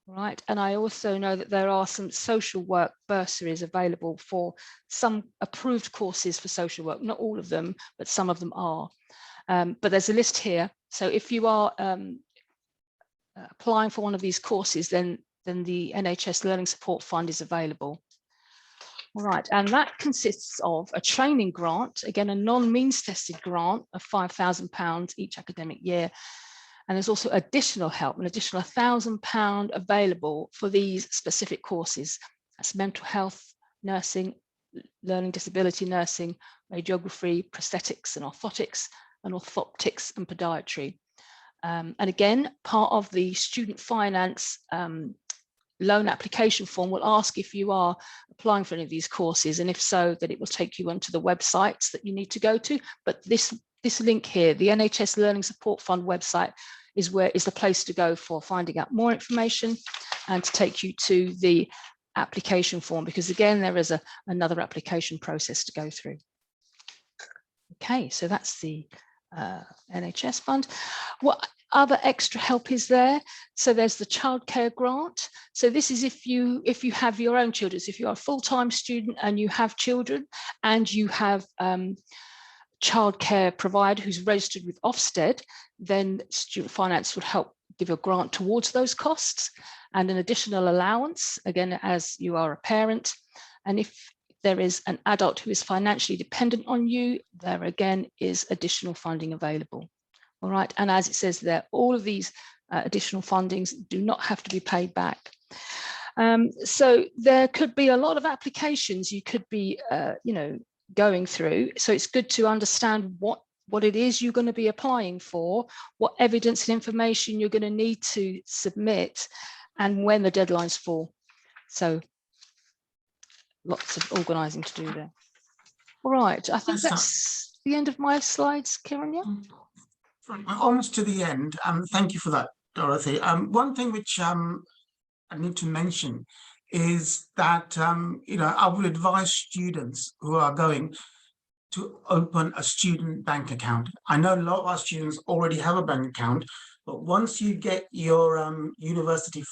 Right, and I also know that there are some social work bursaries available for some approved courses for social work, not all of them, but some of them are. But there's a list here. So if you are applying for one of these courses, then the NHS Learning Support Fund is available. All right, and that consists of a training grant, again, a non-means tested grant of £5,000 each academic year. And there's also additional help, an additional £1,000 available for these specific courses. That's mental health, nursing, learning disability nursing, radiography, prosthetics and orthotics and podiatry. And again, part of the student finance loan application form will ask if you are applying for any of these courses, and if so, then it will take you onto the websites that you need to go to. But this link here, the NHS Learning Support Fund website, is the place to go for finding out more information and to take you to the application form, because again, there is another application process to go through. Okay, so that's the NHS fund. What other extra help is there? So there's the childcare grant. So this is if you have your own children. So if you are a full-time student and you have children and you have childcare provider who's registered with Ofsted, then student finance would help give a grant towards those costs and an additional allowance, again, as you are a parent. And if there is an adult who is financially dependent on you, there again is additional funding available. All right, and as it says there, all of these additional fundings do not have to be paid back. So there could be a lot of applications you could be, going through. So it's good to understand what it is you're going to be applying for, what evidence and information you're going to need to submit, and when the deadlines fall. So lots of organising to do there. All right, I think that's the end of my slides, Kieran. Yeah.
Almost to the end. Thank you for that, Dorothy. One thing which I need to mention is that I would advise students who are going to open a student bank account. I know a lot of our students already have a bank account, but once you get your university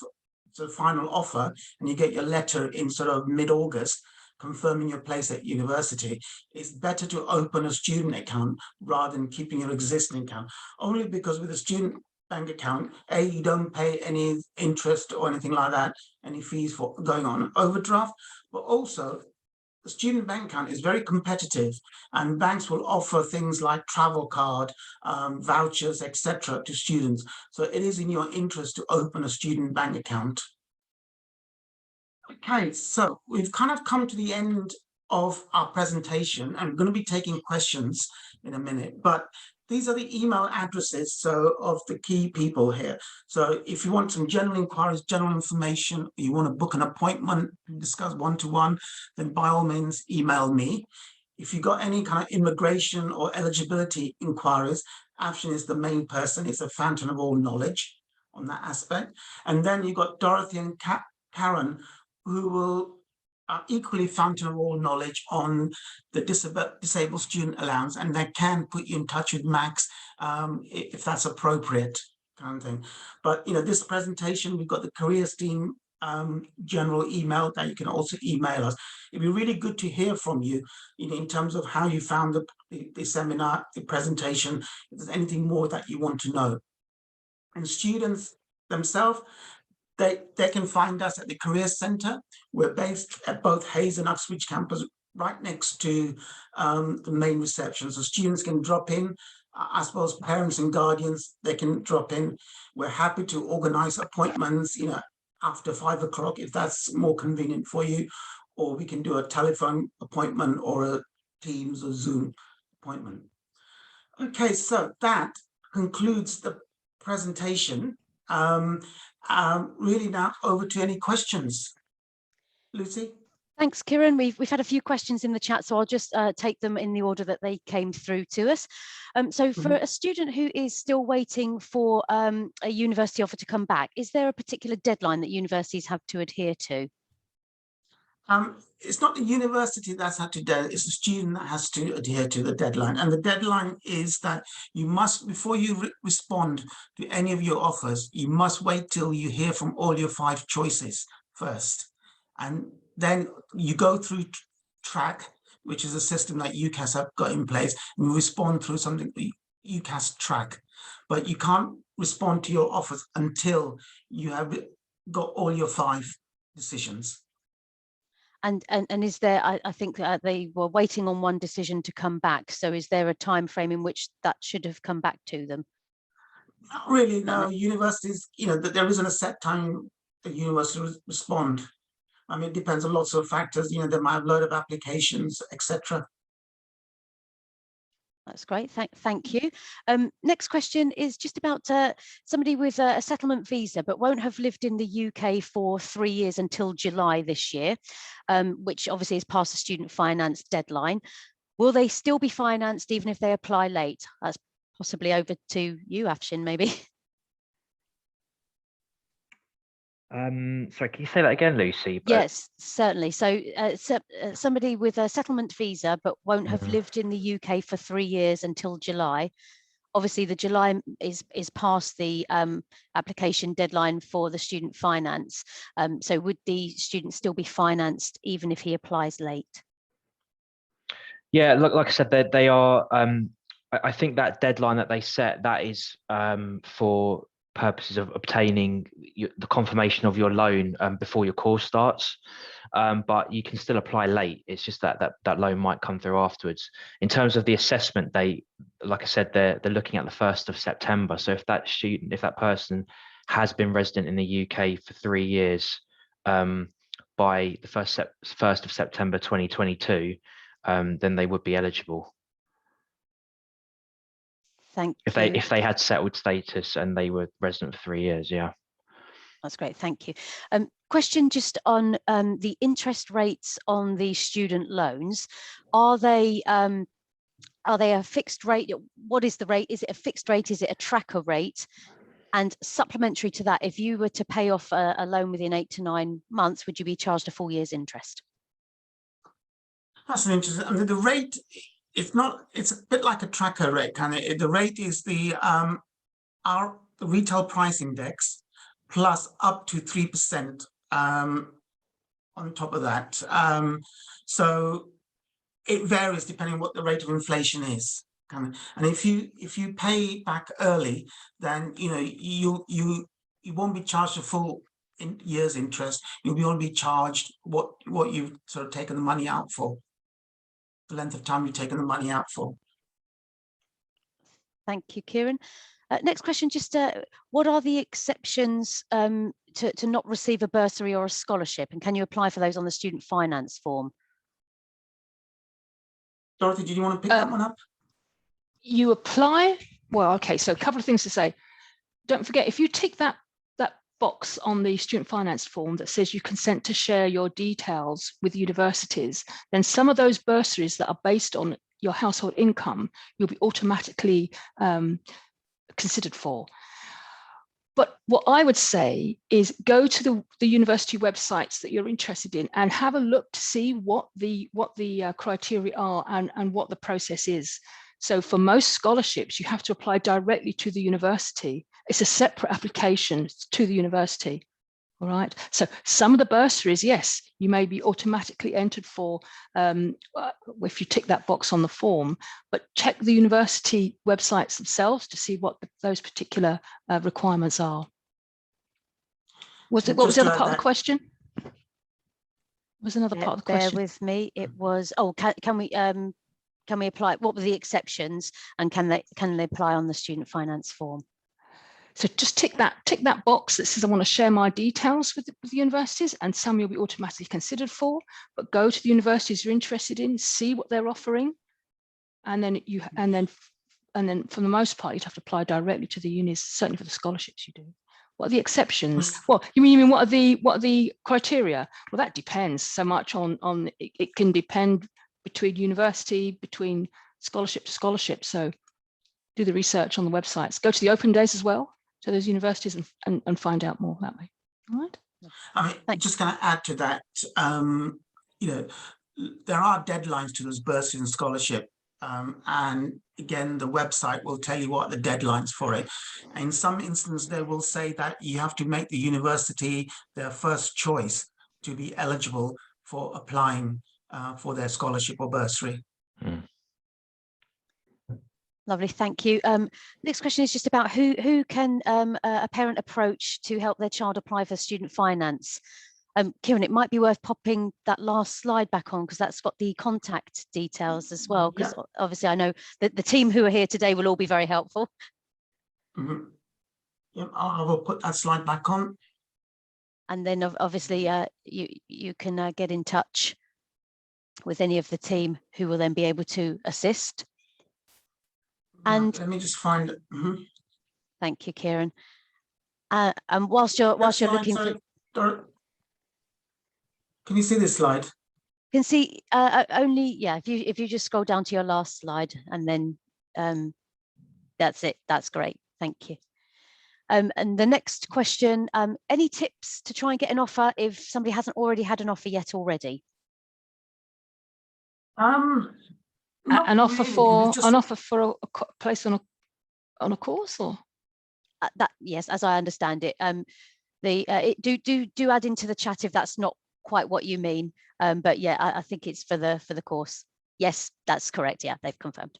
final offer and you get your letter in sort of mid-August confirming your place at university, it's better to open a student account rather than keeping your existing account. Only because with a student bank account, you don't pay any interest or anything like that, any fees for going on overdraft, but also the student bank account is very competitive, and banks will offer things like travel card, vouchers, etc. to students. So it is in your interest to open a student bank account. Okay, so we've kind of come to the end of our presentation. I'm going to be taking questions in a minute, but these are the email addresses of the key people here. So if you want some general inquiries, general information, you want to book an appointment, discuss one-to-one, then by all means email me. If you've got any kind of immigration or eligibility inquiries, Afshin is the main person. It's a fountain of all knowledge on that aspect. And then you've got Dorothy and Karen, who are equally fountain of all knowledge on the disabled student allowance, and they can put you in touch with Max if that's appropriate, kind of thing. But this presentation, we've got the careers team general email that you can also email us. It'd be really good to hear from you, in terms of how you found the seminar, the presentation, if there's anything more that you want to know. And students themselves, they can find us at the Careers Centre. We're based at both Hayes and Uxbridge campus, right next to the main reception, so students can drop in. I suppose parents and guardians, they can drop in. We're happy to organize appointments, you know, after 5 o'clock if that's more convenient for you, or we can do a telephone appointment or a Teams or Zoom appointment. Okay, so that concludes the presentation. Really now over to any questions. Lucy?
Thanks, Kieran. We've had a few questions in the chat, so I'll just take them in the order that they came through to us. So for a student who is still waiting for a university offer to come back, is there a particular deadline that universities have to adhere to?
It's not the university that's had to do it, it's the student that has to adhere to the deadline. And the deadline is that you must, before you respond to any of your offers, you must wait till you hear from all your 5 choices first. And then you go through track, which is a system that UCAS have got in place, and you respond through something that UCAS track. But you can't respond to your offers until you have got all your 5 decisions.
And is there, I think they were waiting on one decision to come back. So is there a time frame in which that should have come back to them?
Not really, no. Universities, you know, there isn't a set time the university will respond. I mean, it depends on lots of factors, you know, they might have a load of applications, etc.
That's great, thank you. Next question is just about somebody with a settlement visa but won't have lived in the UK for 3 years until July this year, which obviously is past the student finance deadline. Will they still be financed even if they apply late? That's possibly over to you, Afshin, maybe.
Sorry, can you say that again, Lucy?
Yes, certainly. So somebody with a settlement visa but won't have lived in the UK for 3 years until July. Obviously, the July is past the application deadline for the student finance. So would the student still be financed even if he applies late?
Yeah, like I said, they are. I think that deadline that they set, that is for purposes of obtaining the confirmation of your loan before your course starts, but you can still apply late. It's just that loan might come through afterwards. In terms of the assessment date, like I said, they're looking at the 1st of September. So if that person has been resident in the UK for 3 years by the 1st of September 2022, then they would be eligible.
Thank you.
If they had settled status and they were resident for 3 years, yeah.
That's great, thank you. Question just on the interest rates on the student loans. Are they a fixed rate? What is the rate? Is it a fixed rate? Is it a tracker rate? And supplementary to that, if you were to pay off a loan within 8 to 9 months, would you be charged a full year's interest?
That's an interesting. I mean, the rate, it's a bit like a tracker rate kind of. The rate is our retail price index plus up to 3% on top of that. So it varies depending on what the rate of inflation is. And if you pay back early, then you know you won't be charged a full year's interest. You'll only be charged what you've sort of taken the money out for, the length of time you've taken the money out for.
Thank you, Kieran. Next question, just what are the exceptions to not receive a bursary or a scholarship, and can you apply for those on the student finance form?
Dorothy, did you want to pick that one up?
You apply, well, okay, so a couple of things to say. Don't forget, if you tick that box on the student finance form that says you consent to share your details with universities, then some of those bursaries that are based on your household income, you'll be automatically considered for. But what I would say is go to the university websites that you're interested in and have a look to see what the criteria are and what the process is. So for most scholarships, you have to apply directly to the university. It's a separate application to the university. All right. So some of the bursaries, yes, you may be automatically entered for if you tick that box on the form, but check the university websites themselves to see what those particular requirements are. What was the other part of the question? Was another part of the
Bear
question?
with me. It was, oh, can we apply? What were the exceptions, and can they apply on the student finance form?
So just tick that box that says I want to share my details with the universities, and some you'll be automatically considered for. But go to the universities you're interested in, see what they're offering, and then for the most part you'd have to apply directly to the unis. Certainly for the scholarships you do. What are the exceptions? Well, you mean what are the criteria? Well, that depends so much on it can depend between university, between scholarship to scholarship. So do the research on the websites. Go to the open days as well to those universities and find out more that way. All right.
I mean, I'm just going to add to that. You know, there are deadlines to those bursaries and scholarship. And again, the website will tell you what the deadlines for it. In some instances, they will say that you have to make the university their first choice to be eligible for applying for their scholarship or bursary.
Lovely, thank you. Next question is just about who can a parent approach to help their child apply for student finance. Kieran, it might be worth popping that last slide back on, because that's got the contact details as well, because obviously I know that the team who are here today will all be very helpful.
Yeah, I will put that slide back on.
And then obviously you can get in touch with any of the team who will then be able to assist. And
let me just find it.
Thank you, Kieran. And whilst you're looking for,
can you see this slide?
Can see only, yeah, if you just scroll down to your last slide, and then that's it. That's great. Thank you. And the next question, any tips to try and get an offer if somebody hasn't already had an offer yet already?
An offer for a place on a course, or
that, yes, as I understand it. Do add into the chat if that's not quite what you mean. But yeah, I think it's for the course. Yes, that's correct. Yeah, they've confirmed.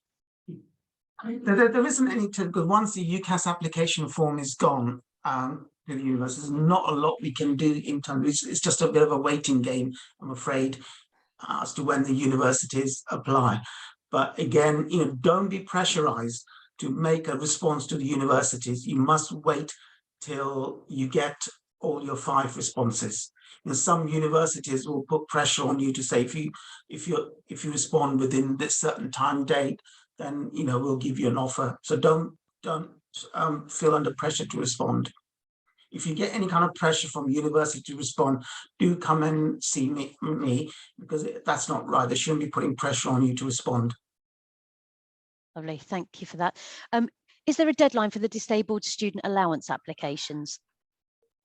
There isn't any tip, because once the UCAS application form is gone to the university, there's not a lot we can do in terms. It's just a bit of a waiting game, I'm afraid, as to when the universities apply. But again, you know, don't be pressurized to make a response to the universities. You must wait till you get all your 5 responses. You know, some universities will put pressure on you to say, if you respond within this certain time date, then you know we'll give you an offer. So don't feel under pressure to respond. If you get any kind of pressure from university to respond, do come and see me, because that's not right. They shouldn't be putting pressure on you to respond.
Lovely, thank you for that. Is there a deadline for the disabled student allowance applications?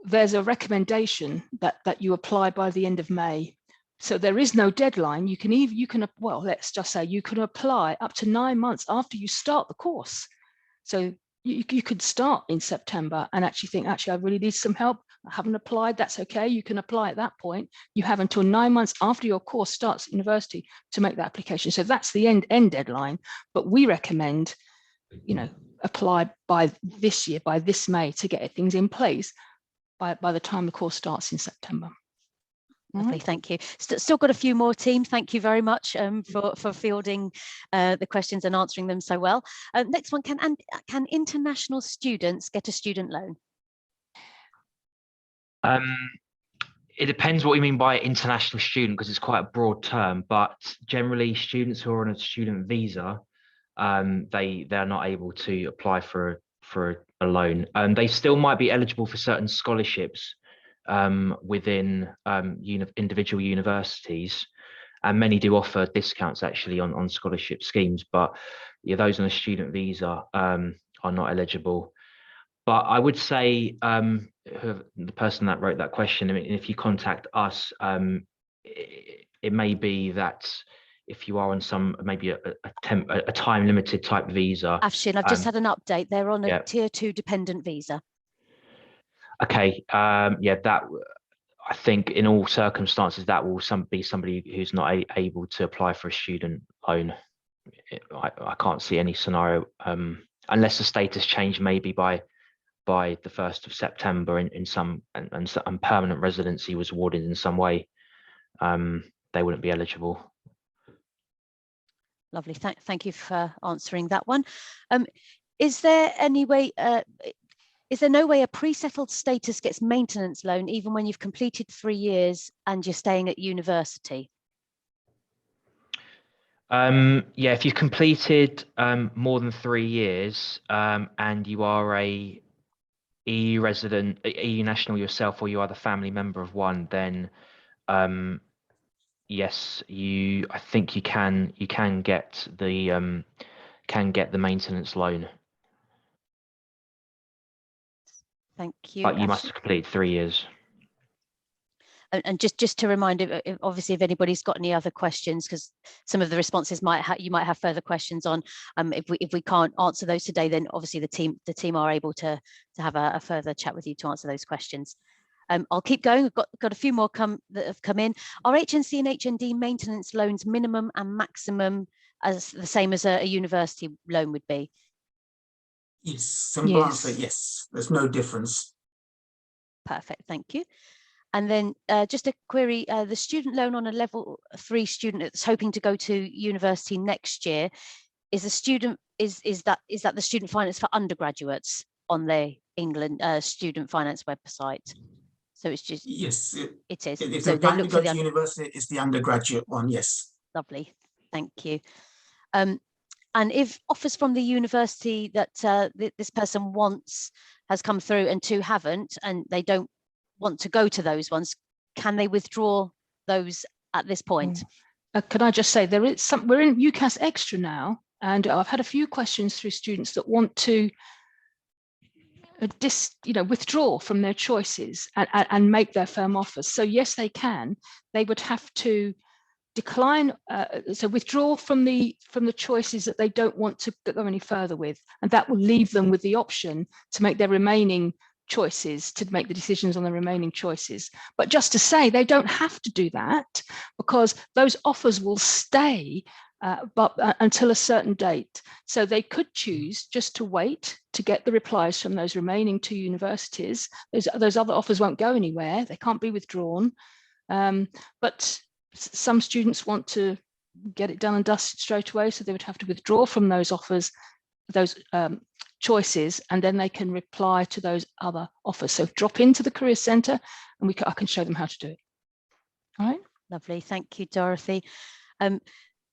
There's a recommendation that you apply by the end of May. So there is no deadline. You can well, let's just say you can apply up to 9 months after you start the course. So you could start in September and actually think, actually, I really need some help. I haven't applied. That's okay. You can apply at that point. You have until 9 months after your course starts at university to make the application. So that's the end deadline. But we recommend, you know, apply by this year, by this May, to get things in place by the time the course starts in September.
Lovely, thank you. Still got a few more, team. Thank you very much for fielding the questions and answering them so well. Next one, can international students get a student loan?
It depends what you mean by international student, because it's quite a broad term, but generally students who are on a student visa, they're not able to apply for a loan. They still might be eligible for certain scholarships within individual universities, and many do offer discounts actually on scholarship schemes, but yeah, those on a student visa are not eligible. But I would say the person that wrote that question, I mean, if you contact us, it may be that if you are on some maybe a time limited type visa.
Afshin, I've just had an update. They're on a tier 2 dependent visa.
Okay, yeah, that I think in all circumstances that will be somebody who's not able to apply for a student loan. I can't see any scenario unless the status changed maybe by the 1st of September in some and permanent residency was awarded in some way. they wouldn't be eligible.
Lovely. Thank you for answering that one. Is there any way? Is there no way a pre-settled status gets maintenance loan even when you've completed 3 years and you're staying at university?
Yeah, if you've completed more than 3 years and you are a EU resident, EU national yourself, or you are the family member of one, then yes, I think you can get the maintenance loan.
Thank you.
But you must have completed 3 years.
And just to remind, obviously, if anybody's got any other questions, because some of the responses you might have further questions on. If we can't answer those today, then obviously the team are able to have a further chat with you to answer those questions. I'll keep going. We've got a few more that have come in. Are HNC and HND maintenance loans minimum and maximum as the same as a university loan would be?
Yes, simple answer, yes. There's no difference.
Perfect, thank you. And then just a query, the student loan on a level 3 student that's hoping to go to university next year, is that the student finance for undergraduates on the England student finance website? So it's just,
yes,
it is.
If
so
they plan to go to university, it's the undergraduate one, yes.
Lovely, thank you. And if offers from the university that this person has come through and 2 haven't, and they don't want to go to those ones, can they withdraw those at this point?
Can I just say, there is we're in UCAS Extra now, and I've had a few questions through students that want to withdraw from their choices and make their firm offers. So yes, they can. They would have to decline, so withdraw from the choices that they don't want to go any further with, and that will leave them with the option to make their remaining choices, to make the decisions on the remaining choices. But just to say, they don't have to do that, because those offers will stay until a certain date. So they could choose just to wait to get the replies from those remaining 2 universities. Those other offers won't go anywhere. They can't be withdrawn. But some students want to get it done and dusted straight away, so they would have to withdraw from those offers, those choices, and then they can reply to those other offers. So drop into the Career Centre and I can show them how to do it. All right.
Lovely, thank you, Dorothy.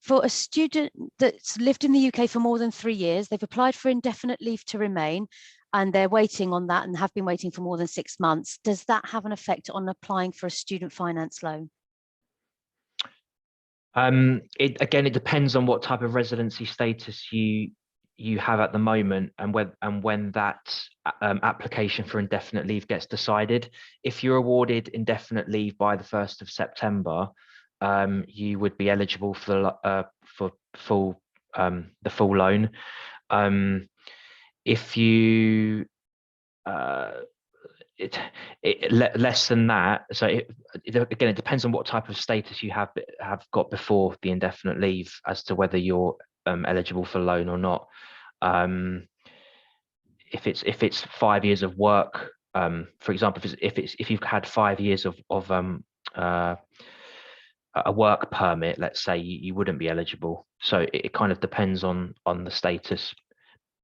For a student that's lived in the UK for more than 3 years, they've applied for indefinite leave to remain, and they're waiting on that and have been waiting for more than 6 months. Does that have an effect on applying for a student finance loan?
It depends on what type of residency status you have at the moment, and when that application for indefinite leave gets decided. If you're awarded indefinite leave by the 1st of September, you would be eligible for the full loan. If you less than that, so again, it depends on what type of status you have got before the indefinite leave as to whether you're eligible for loan or not. If it's 5 years of work, for example, if you've had 5 years of a work permit, let's say, you wouldn't be eligible. So it kind of depends on the status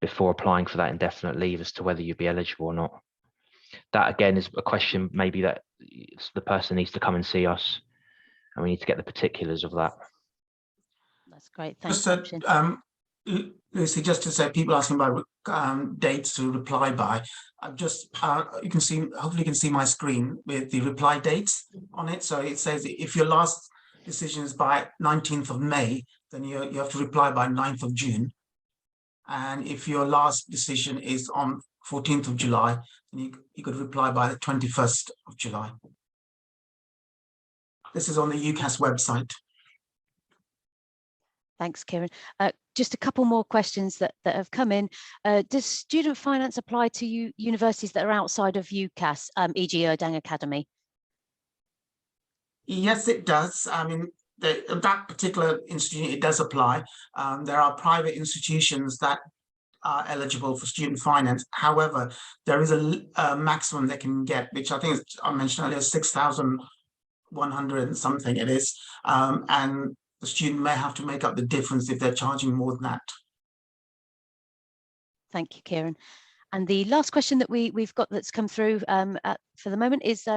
before applying for that indefinite leave as to whether you'd be eligible or not. That again is a question maybe that the person needs to come and see us, and we need to get the particulars of that.
That's great, thanks.
Lucy, just to say, people asking about dates to reply by. I've just you can see, hopefully you can see my screen with the reply dates on it. So it says if your last decision is by 19th of May, then you have to reply by 9th of June. And if your last decision is on 14th of July, then you could reply by the 21st of July. This is on the UCAS website.
Thanks, Kieran. Just a couple more questions that have come in. Does student finance apply to universities that are outside of UCAS, e.g. Erdang Academy?
Yes, it does. I mean, that particular institution, it does apply. There are private institutions that are eligible for student finance. However, there is a maximum they can get, which I think I mentioned earlier, 6,000 100 and something it is, and the student may have to make up the difference if they're charging more than that.
Thank you, Kieran. And the last question that we've got that's come through for the moment is,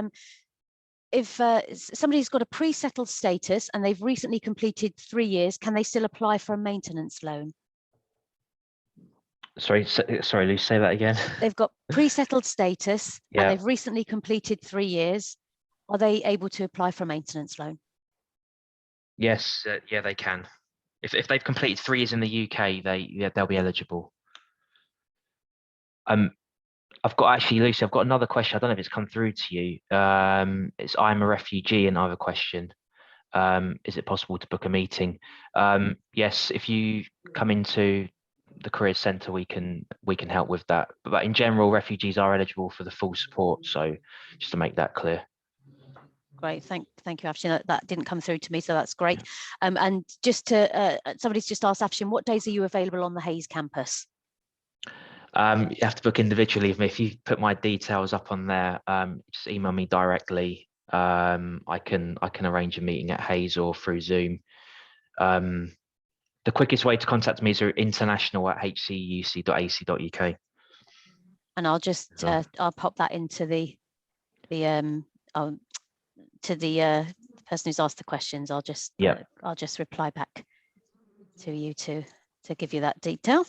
if somebody's got a pre-settled status and they've recently completed 3 years, can they still apply for a maintenance loan?
Sorry, Lou, say that again.
They've got pre-settled status
Yeah.
and they've recently completed 3 years. Are they able to apply for a maintenance loan?
Yes, yeah, they can. If they've completed 3 years in the UK, they'll be eligible. I've got actually, Lucy, I've got another question. I don't know if it's come through to you. It's I'm a refugee, and I have a question. Is it possible to book a meeting? Yes, if you come into the Careers Centre, we can help with that. But in general, refugees are eligible for the full support. So just to make that clear.
Great, thank you, Afshin. That didn't come through to me, so that's great. And just to somebody's just asked, Afshin, what days are you available on the Hayes campus?
You have to book individually with me. If you put my details up on there, just email me directly. I can arrange a meeting at Hayes or through Zoom. The quickest way to contact me is international@hcuc.ac.uk.
And I'll just I'll pop that into the person who's asked the questions. I'll just reply back to you to give you that detail.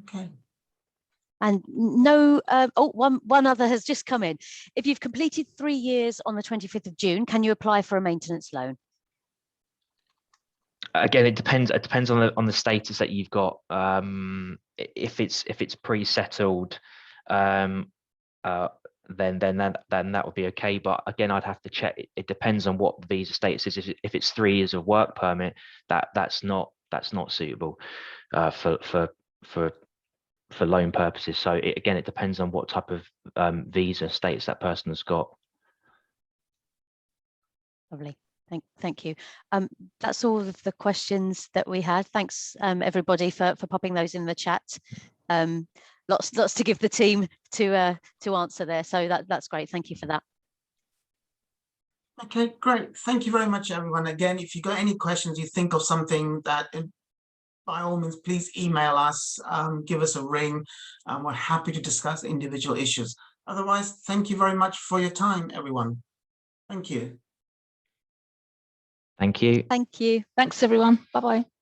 Okay.
And no, one other has just come in. If you've completed 3 years on the 25th of June, can you apply for a maintenance loan?
Again, it depends on the status that you've got. If it's pre-settled, then that would be okay. But again, I'd have to check. It depends on what the visa status is. If it's 3 years of work permit, that's not suitable for loan purposes. So again, it depends on what type of visa status that person has got. Lovely.
Thank you. That's all of the questions that we had. Thanks everybody for popping those in the chat. Lots to give the team to answer there. So that's great. Thank you for that.
Okay, great. Thank you very much, everyone. Again, if you got any questions, you think of something that, by all means, please email us, give us a ring. We're happy to discuss individual issues. Otherwise, thank you very much for your time, everyone. Thank you.
Thank you.
Thank you.
Thanks, everyone. Bye-bye.